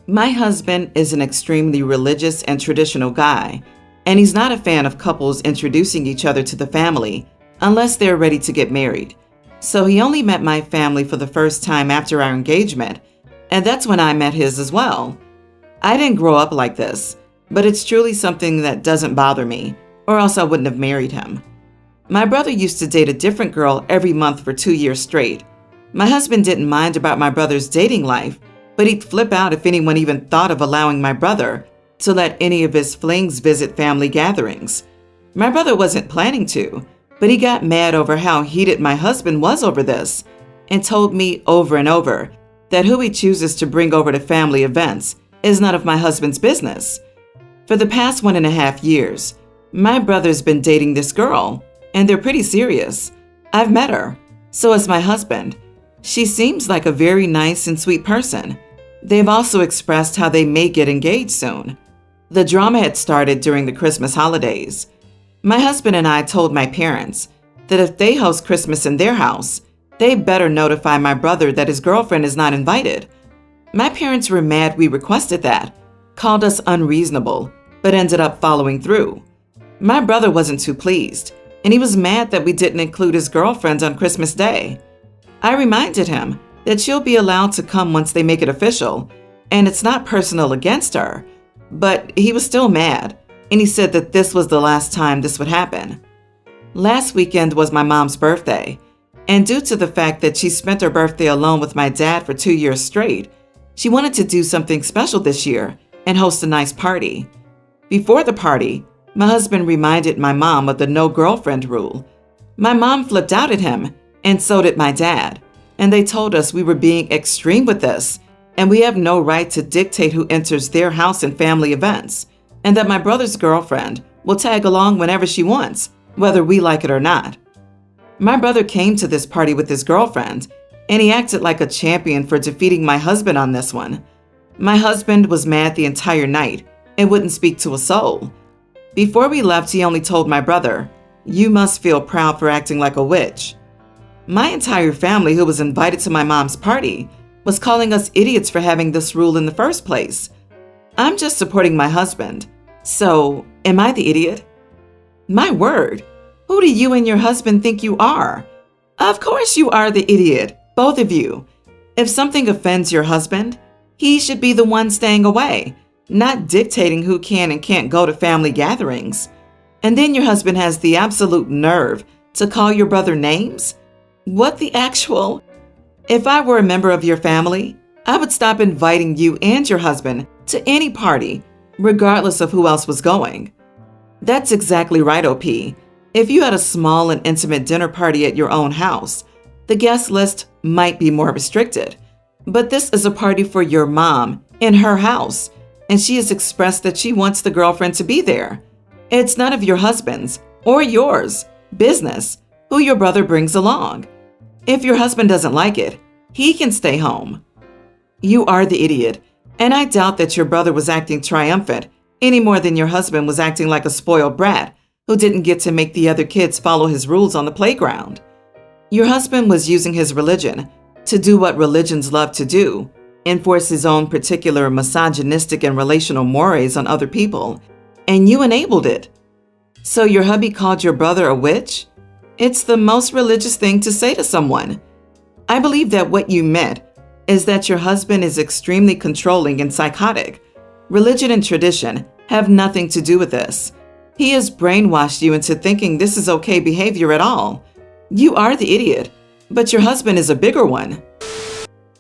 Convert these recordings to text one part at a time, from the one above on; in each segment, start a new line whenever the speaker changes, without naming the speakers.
My husband is an extremely religious and traditional guy, and he's not a fan of couples introducing each other to the family unless they're ready to get married. So he only met my family for the first time after our engagement, and that's when I met his as well. I didn't grow up like this, but it's truly something that doesn't bother me, or else I wouldn't have married him. My brother used to date a different girl every month for 2 years straight. My husband didn't mind about my brother's dating life, but he'd flip out if anyone even thought of allowing my brother to let any of his flings visit family gatherings. My brother wasn't planning to, but he got mad over how heated my husband was over this and told me over and over that who he chooses to bring over to family events is none of my husband's business. For the past 1.5 years, my brother's been dating this girl, and they're pretty serious. I've met her. So has my husband. She seems like a very nice and sweet person. They've also expressed how they may get engaged soon. The drama had started during the Christmas holidays. My husband and I told my parents that if they host Christmas in their house, they better notify my brother that his girlfriend is not invited. My parents were mad we requested that, called us unreasonable, but ended up following through. My brother wasn't too pleased, and he was mad that we didn't include his girlfriend on Christmas Day. I reminded him that she'll be allowed to come once they make it official, and it's not personal against her, but he was still mad, and he said that this was the last time this would happen. Last weekend was my mom's birthday, and due to the fact that she spent her birthday alone with my dad for 2 years straight, she wanted to do something special this year and host a nice party. Before the party, my husband reminded my mom of the no girlfriend rule. My mom flipped out at him, and so did my dad, and they told us we were being extreme with this, and we have no right to dictate who enters their house in family events, and that my brother's girlfriend will tag along whenever she wants, whether we like it or not. My brother came to this party with his girlfriend, and he acted like a champion for defeating my husband on this one. My husband was mad the entire night and wouldn't speak to a soul. Before we left, he only told my brother, "You must feel proud for acting like a witch." My entire family, who was invited to my mom's party, was calling us idiots for having this rule in the first place. I'm just supporting my husband. So, am I the idiot? My word, who do you and your husband think you are? Of course you are the idiot, both of you. If something offends your husband, he should be the one staying away, not dictating who can and can't go to family gatherings. And then your husband has the absolute nerve to call your brother names? What the actual? If I were a member of your family, I would stop inviting you and your husband to any party, regardless of who else was going. That's exactly right, OP. If you had a small and intimate dinner party at your own house, the guest list might be more restricted. But this is a party for your mom in her house, and she has expressed that she wants the girlfriend to be there. It's none of your husband's or yours business who your brother brings along. If your husband doesn't like it, he can stay home. You are the idiot, and I doubt that your brother was acting triumphant any more than your husband was acting like a spoiled brat who didn't get to make the other kids follow his rules on the playground. Your husband was using his religion to do what religions love to do, enforce his own particular misogynistic and relational mores on other people, and you enabled it. So your hubby called your brother a witch? It's the most religious thing to say to someone. I believe that what you meant is that your husband is extremely controlling and psychotic. Religion and tradition have nothing to do with this. He has brainwashed you into thinking this is okay behavior at all. You are the idiot, but your husband is a bigger one.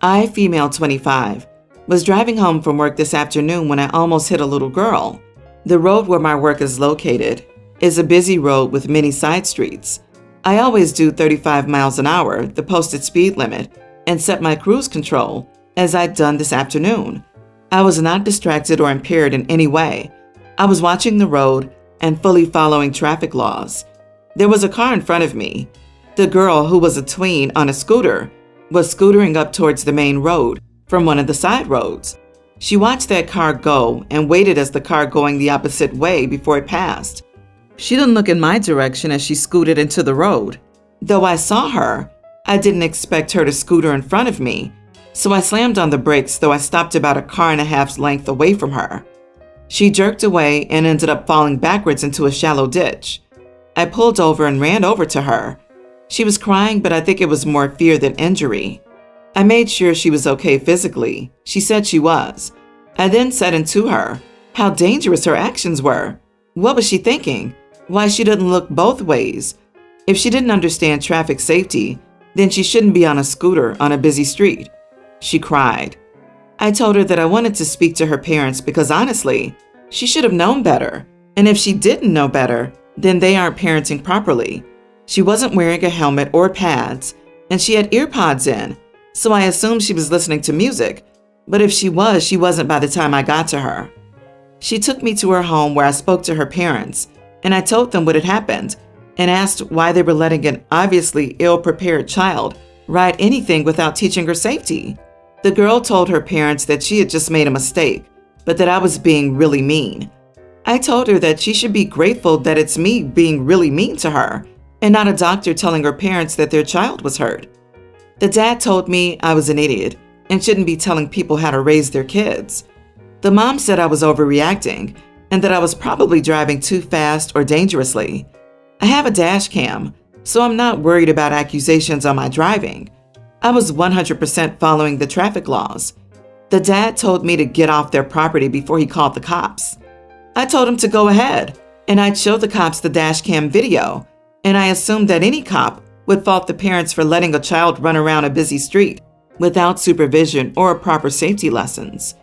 I, female 25, was driving home from work this afternoon when I almost hit a little girl. The road where my work is located is a busy road with many side streets. I always do 35 miles an hour, the posted speed limit, and set my cruise control, as I'd done this afternoon. I was not distracted or impaired in any way. I was watching the road and fully following traffic laws. There was a car in front of me. The girl, who was a tween on a scooter, was scootering up towards the main road from one of the side roads. She watched that car go and waited as the car going the opposite way before it passed. She didn't look in my direction as she scooted into the road. Though I saw her, I didn't expect her to scooter in front of me, So I slammed on the brakes, though I stopped about a car and a half's length away from her. She jerked away and ended up falling backwards into a shallow ditch. I pulled over and ran over to her. She was crying, but I think it was more fear than injury. I made sure she was okay physically. She said she was. I then said into her how dangerous her actions were. What was she thinking? Why she didn't look both ways. If she didn't understand traffic safety, then she shouldn't be on a scooter on a busy street. She cried. I told her that I wanted to speak to her parents because honestly, she should have known better. And if she didn't know better, then they aren't parenting properly. She wasn't wearing a helmet or pads, and she had earpods in, so I assumed she was listening to music. But if she was, she wasn't by the time I got to her. She took me to her home where I spoke to her parents, and I told them what had happened and asked why they were letting an obviously ill-prepared child ride anything without teaching her safety. The girl told her parents that she had just made a mistake, but that I was being really mean. I told her that she should be grateful that it's me being really mean to her and not a doctor telling her parents that their child was hurt. The dad told me I was an idiot and shouldn't be telling people how to raise their kids. The mom said I was overreacting and that I was probably driving too fast or dangerously. I have a dash cam, so I'm not worried about accusations on my driving. I was 100% following the traffic laws. The dad told me to get off their property before he called the cops. I told him to go ahead, and I'd show the cops the dash cam video, and I assumed that any cop would fault the parents for letting a child run around a busy street without supervision or proper safety lessons.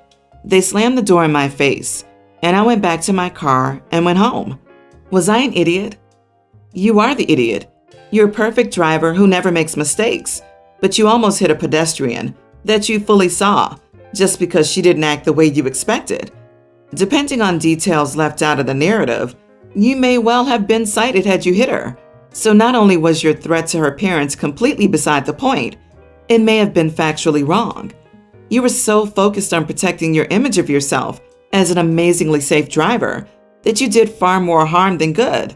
They slammed the door in my face, and I went back to my car and went home. Was I an idiot? You are the idiot. You're a perfect driver who never makes mistakes, but you almost hit a pedestrian that you fully saw just because she didn't act the way you expected. Depending on details left out of the narrative, you may well have been cited had you hit her. So not only was your threat to her parents completely beside the point, it may have been factually wrong. You were so focused on protecting your image of yourself as an amazingly safe driver that you did far more harm than good.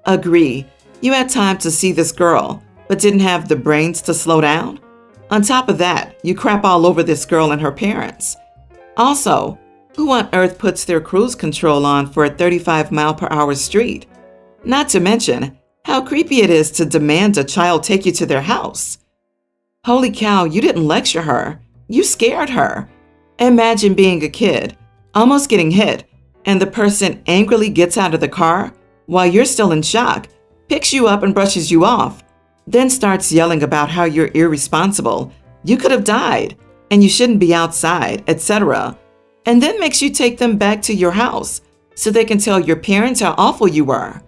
Agree, you had time to see this girl, but didn't have the brains to slow down. On top of that, you crap all over this girl and her parents. Also, who on earth puts their cruise control on for a 35-mile-per-hour street? Not to mention how creepy it is to demand a child take you to their house. Holy cow, you didn't lecture her. You scared her. Imagine being a kid, almost getting hit, and the person angrily gets out of the car while you're still in shock, picks you up and brushes you off, then starts yelling about how you're irresponsible, you could have died, and you shouldn't be outside, etc., and then makes you take them back to your house so they can tell your parents how awful you were.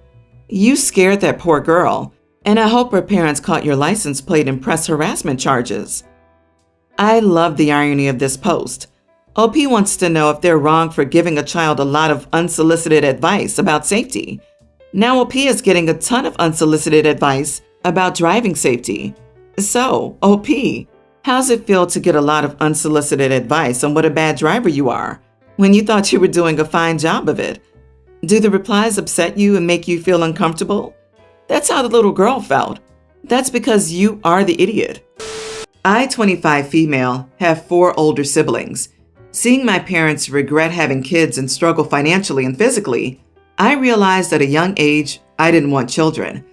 You scared that poor girl, and I hope her parents caught your license plate and pressed harassment charges. I love the irony of this post. OP wants to know if they're wrong for giving a child a lot of unsolicited advice about safety. Now OP is getting a ton of unsolicited advice about driving safety. So, OP, how's it feel to get a lot of unsolicited advice on what a bad driver you are when you thought you were doing a fine job of it? Do the replies upset you and make you feel uncomfortable? That's how the little girl felt. That's because you are the idiot. I, 25 female, have 4 older siblings. Seeing my parents regret having kids and struggle financially and physically, I realized at a young age I didn't want children.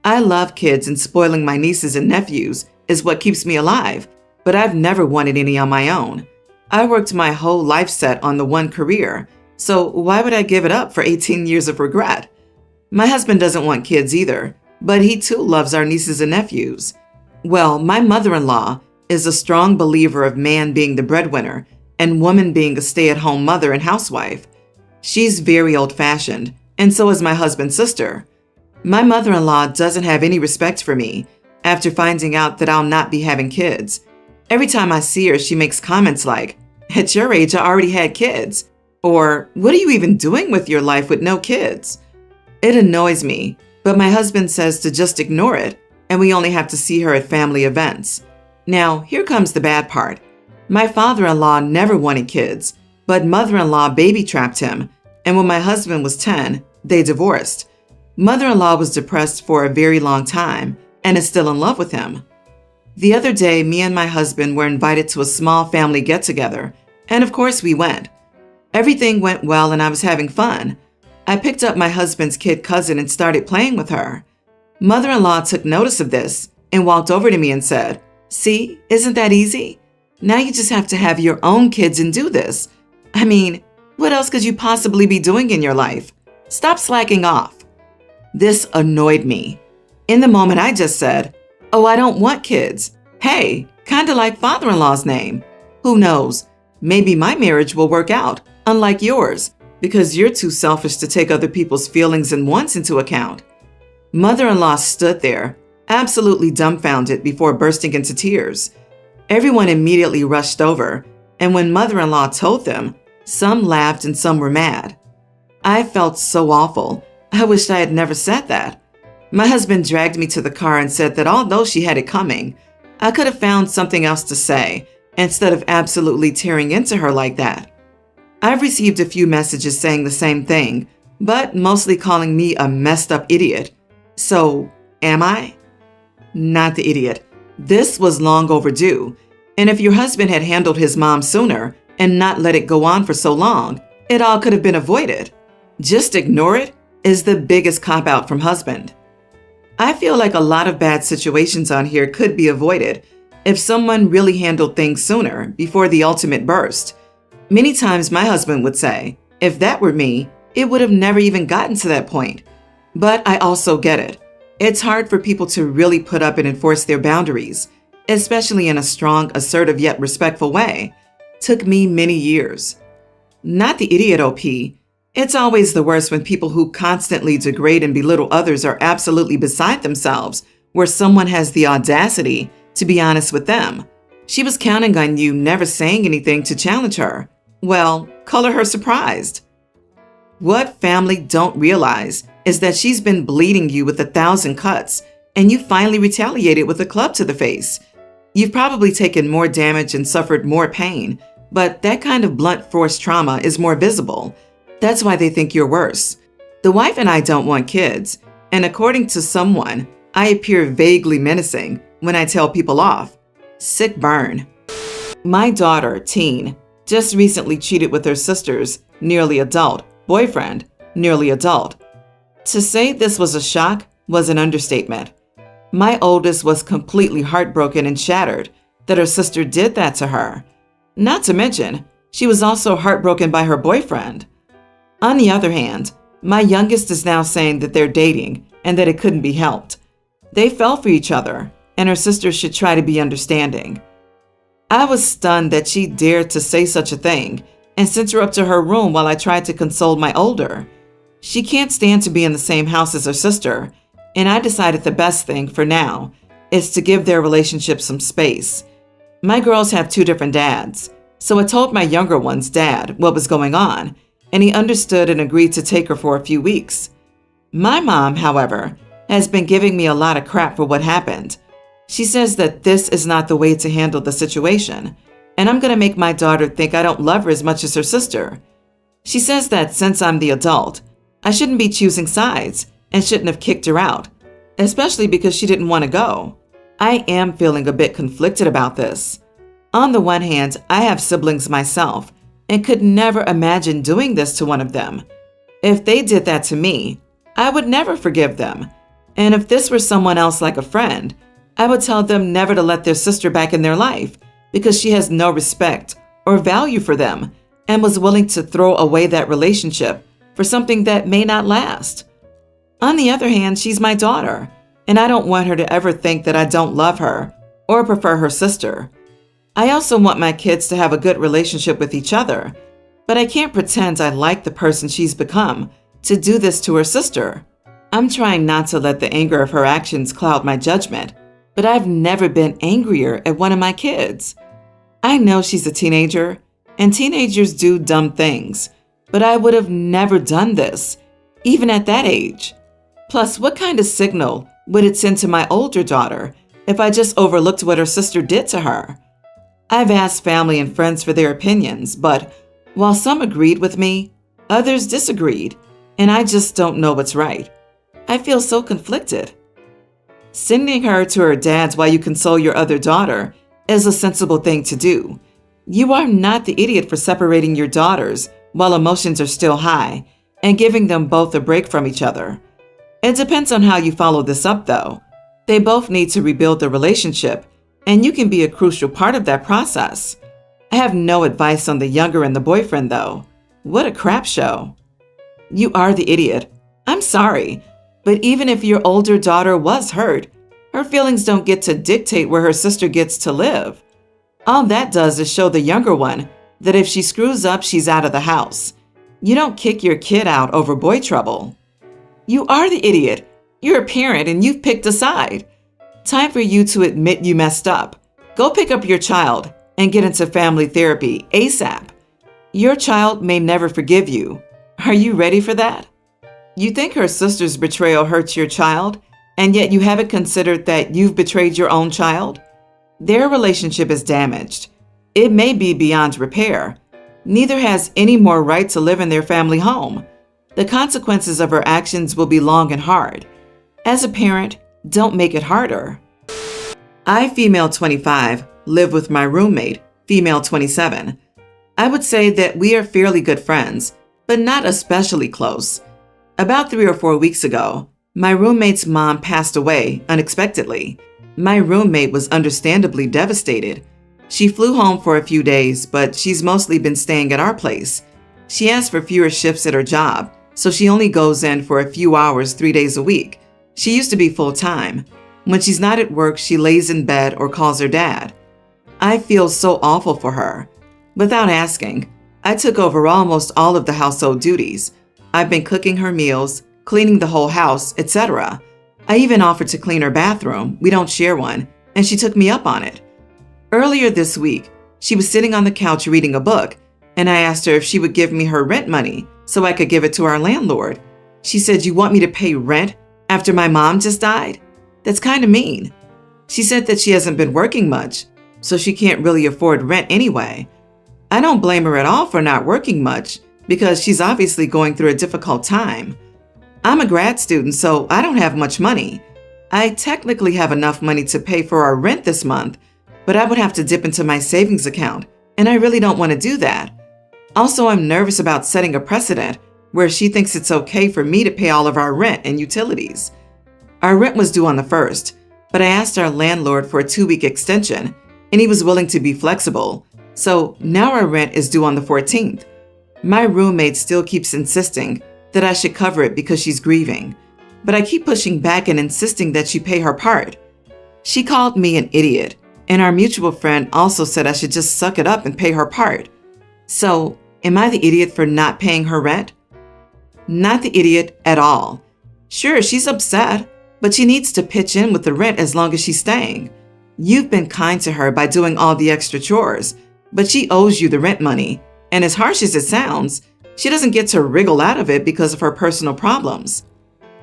I love kids, and spoiling my nieces and nephews is what keeps me alive, but I've never wanted any on my own. I worked my whole life set on the one career, so why would I give it up for 18 years of regret? My husband doesn't want kids either, but he too loves our nieces and nephews. Well, my mother-in-law is a strong believer of man being the breadwinner and woman being a stay-at-home mother and housewife. She's very old-fashioned, and so is my husband's sister. My mother-in-law doesn't have any respect for me after finding out that I'll not be having kids. Every time I see her, she makes comments like, "At your age, I already had kids," or "What are you even doing with your life with no kids?" It annoys me, but my husband says to just ignore it, and we only have to see her at family events. Now, here comes the bad part. My father-in-law never wanted kids, but mother-in-law baby-trapped him, and when my husband was 10, they divorced. Mother-in-law was depressed for a very long time and is still in love with him. The other day, me and my husband were invited to a small family get-together, and of course we went. Everything went well and I was having fun. I picked up my husband's kid cousin and started playing with her. Mother-in-law took notice of this and walked over to me and said, "See, isn't that easy? Now you just have to have your own kids and do this. I mean, what else could you possibly be doing in your life? Stop slacking off." This annoyed me. In the moment, I just said, "Oh, I don't want kids. Hey, kinda like father-in-law's name. Who knows? Maybe my marriage will work out, unlike yours, because you're too selfish to take other people's feelings and wants into account." Mother-in-law stood there, absolutely dumbfounded before bursting into tears. Everyone immediately rushed over, and when mother-in-law told them, some laughed and some were mad. I felt so awful. I wished I had never said that. My husband dragged me to the car and said that although she had it coming, I could have found something else to say instead of absolutely tearing into her like that. I've received a few messages saying the same thing, but mostly calling me a messed up idiot. So, am I? Not the idiot. This was long overdue, and if your husband had handled his mom sooner and not let it go on for so long, it all could have been avoided. Just ignore it is the biggest cop-out from husband. I feel like a lot of bad situations on here could be avoided if someone really handled things sooner before the ultimate burst. Many times my husband would say, if that were me, it would have never even gotten to that point. But I also get it. It's hard for people to really put up and enforce their boundaries, especially in a strong, assertive yet respectful way. Took me many years. Not the idiot OP. It's always the worst when people who constantly degrade and belittle others are absolutely beside themselves, where someone has the audacity to be honest with them. She was counting on you never saying anything to challenge her. Well, color her surprised. What family don't realize is that she's been bleeding you with 1,000 cuts, and you finally retaliated with a club to the face. You've probably taken more damage and suffered more pain, but that kind of blunt force trauma is more visible. That's why they think you're worse. The wife and I don't want kids, and according to someone, I appear vaguely menacing when I tell people off. Sick burn. My daughter, teen, just recently cheated with her sister's nearly adult boyfriend, nearly adult. To say this was a shock was an understatement. My oldest was completely heartbroken and shattered that her sister did that to her. Not to mention, she was also heartbroken by her boyfriend. On the other hand, my youngest is now saying that they're dating and that it couldn't be helped. They fell for each other, and her sister should try to be understanding. I was stunned that she dared to say such a thing and sent her up to her room while I tried to console my older. She can't stand to be in the same house as her sister, and I decided the best thing for now is to give their relationship some space. My girls have 2 different dads, so I told my younger one's dad what was going on, and he understood and agreed to take her for a few weeks. My mom, however, has been giving me a lot of crap for what happened. She says that this is not the way to handle the situation, and I'm going to make my daughter think I don't love her as much as her sister. She says that since I'm the adult, I shouldn't be choosing sides and shouldn't have kicked her out, especially because she didn't want to go. I am feeling a bit conflicted about this. On the one hand, I have siblings myself and could never imagine doing this to one of them. If they did that to me, I would never forgive them. And if this were someone else like a friend, I would tell them never to let their sister back in their life because she has no respect or value for them and was willing to throw away that relationship for something that may not last. On the other hand, she's my daughter, and I don't want her to ever think that I don't love her or prefer her sister. I also want my kids to have a good relationship with each other, but I can't pretend I like the person she's become to do this to her sister. I'm trying not to let the anger of her actions cloud my judgment, but I've never been angrier at one of my kids. I know she's a teenager, and teenagers do dumb things, but I would have never done this, even at that age. Plus, what kind of signal would it send to my older daughter if I just overlooked what her sister did to her? I've asked family and friends for their opinions, but while some agreed with me, others disagreed, and I just don't know what's right. I feel so conflicted. Sending her to her dad's while you console your other daughter is a sensible thing to do. You are not the idiot for separating your daughters while emotions are still high and giving them both a break from each other. It depends on how you follow this up, though. They both need to rebuild the relationship, and you can be a crucial part of that process. I have no advice on the younger and the boyfriend, though. What a crap show. You are the idiot. I'm sorry, but even if your older daughter was hurt, her feelings don't get to dictate where her sister gets to live. All that does is show the younger one that if she screws up, she's out of the house. You don't kick your kid out over boy trouble. You are the idiot. You're a parent and you've picked a side. Time for you to admit you messed up. Go pick up your child and get into family therapy ASAP. Your child may never forgive you. Are you ready for that? You think her sister's betrayal hurts your child, and yet you haven't considered that you've betrayed your own child? Their relationship is damaged. It may be beyond repair. Neither has any more right to live in their family home. The consequences of her actions will be long and hard. As a parent, don't make it harder. I, female 25, live with my roommate, female 27. I would say that we are fairly good friends, but not especially close. About 3 or 4 weeks ago, my roommate's mom passed away unexpectedly. My roommate was understandably devastated. She flew home for a few days, but she's mostly been staying at our place. She asked for fewer shifts at her job, so she only goes in for a few hours 3 days a week. She used to be full-time. When she's not at work, she lays in bed or calls her dad. I feel so awful for her. Without asking, I took over almost all of the household duties. I've been cooking her meals, cleaning the whole house, etc. I even offered to clean her bathroom. We don't share one, and she took me up on it. Earlier this week, she was sitting on the couch reading a book, and I asked her if she would give me her rent money so I could give it to our landlord. She said, "You want me to pay rent after my mom just died? That's kind of mean." She said that she hasn't been working much, so she can't really afford rent anyway. I don't blame her at all for not working much because she's obviously going through a difficult time. I'm a grad student, so I don't have much money. I technically have enough money to pay for our rent this month, but I would have to dip into my savings account, and I really don't want to do that. Also, I'm nervous about setting a precedent where she thinks it's okay for me to pay all of our rent and utilities. Our rent was due on the 1st, but I asked our landlord for a 2-week extension, and he was willing to be flexible. So now our rent is due on the 14th. My roommate still keeps insisting that I should cover it because she's grieving, but I keep pushing back and insisting that she pay her part. She called me an idiot, and our mutual friend also said I should just suck it up and pay her part. So, am I the idiot for not paying her rent? Not the idiot at all. Sure, she's upset, but she needs to pitch in with the rent as long as she's staying. You've been kind to her by doing all the extra chores, but she owes you the rent money, and as harsh as it sounds, she doesn't get to wriggle out of it because of her personal problems.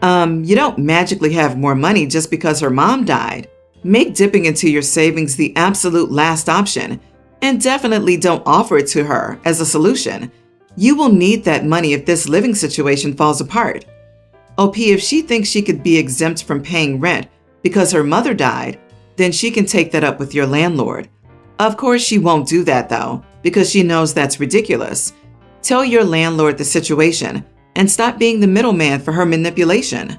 You don't magically have more money just because her mom died. Make dipping into your savings the absolute last option, and definitely don't offer it to her as a solution. You will need that money if this living situation falls apart. OP, if she thinks she could be exempt from paying rent because her mother died, then she can take that up with your landlord. Of course, she won't do that though, because she knows that's ridiculous. Tell your landlord the situation and stop being the middleman for her manipulation.